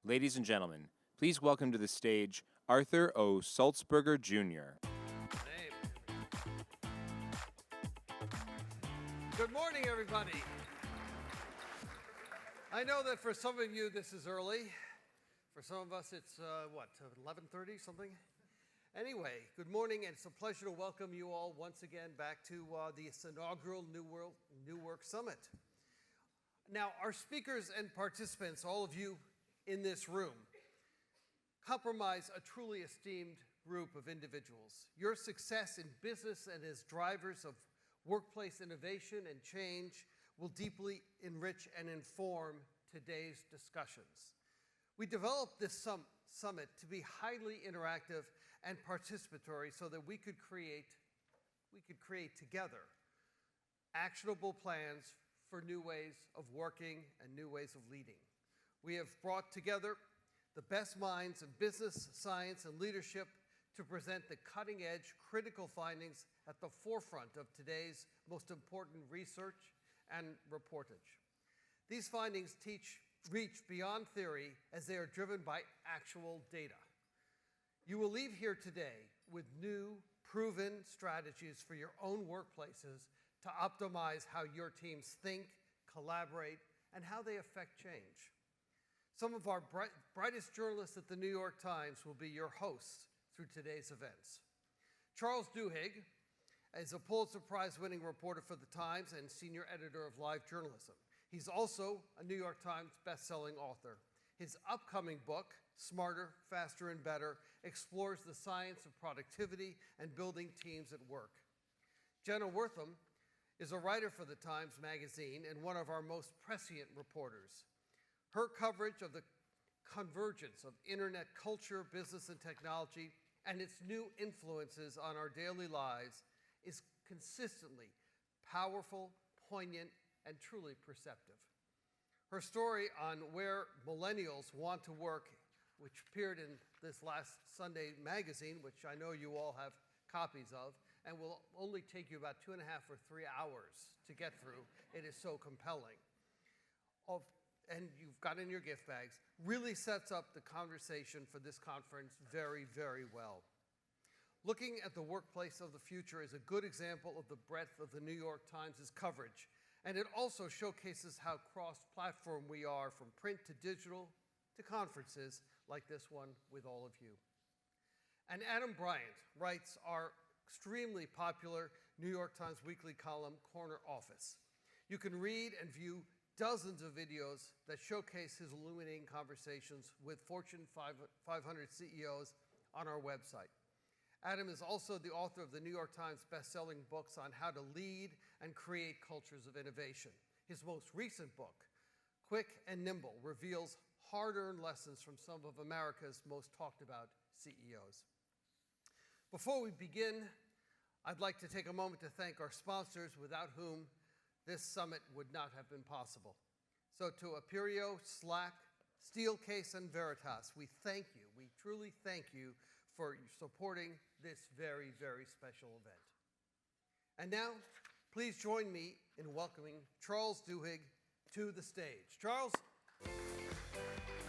Ladies and gentlemen, please welcome to the stage Arthur O. Sulzberger, Jr. Good morning, everybody. I know that for some of you this is early. For some of us it's, 11:30, something? Anyway, good morning, and it's a pleasure to welcome you all once again back to the inaugural New Work Summit. Now, our speakers and participants, all of you in this room, comprise a truly esteemed group of individuals. Your success in business and as drivers of workplace innovation and change will deeply enrich and inform today's discussions. We developed this summit to be highly interactive and participatory so that we could create together actionable plans for new ways of working and new ways of leading. We have brought together the best minds in business, science, and leadership to present the cutting-edge, critical findings at the forefront of today's most important research and reportage. These findings reach beyond theory as they are driven by actual data. You will leave here today with new, proven strategies for your own workplaces to optimize how your teams think, collaborate, and how they affect change. Some of our brightest journalists at the New York Times will be your hosts through today's events. Charles Duhigg is a Pulitzer Prize-winning reporter for the Times and senior editor of Live Journalism. He's also a New York Times best-selling author. His upcoming book, Smarter, Faster, and Better, explores the science of productivity and building teams at work. Jenna Wortham is a writer for the Times Magazine and one of our most prescient reporters. Her coverage of the convergence of internet culture, business, and technology, and its new influences on our daily lives is consistently powerful, poignant, and truly perceptive. Her story on where millennials want to work, which appeared in this last Sunday magazine, which I know you all have copies of, and will only take you about 2.5 or 3 hours to get through. It is so compelling. And you've got in your gift bags, really sets up the conversation for this conference very, very well. Looking at the workplace of the future is a good example of the breadth of the New York Times' coverage, and it also showcases how cross-platform we are from print to digital to conferences like this one with all of you. And Adam Bryant writes our extremely popular New York Times weekly column, Corner Office. You can read and view dozens of videos that showcase his illuminating conversations with Fortune 500 CEOs on our website. Adam is also the author of the New York Times best-selling books on how to lead and create cultures of innovation. His most recent book, Quick and Nimble, reveals hard-earned lessons from some of America's most talked-about CEOs. Before we begin, I'd like to take a moment to thank our sponsors, without whom this summit would not have been possible. So to Aperio, Slack, Steelcase, and Veritas, we thank you. We truly thank you for supporting this very, very special event. And now, please join me in welcoming Charles Duhigg to the stage. Charles.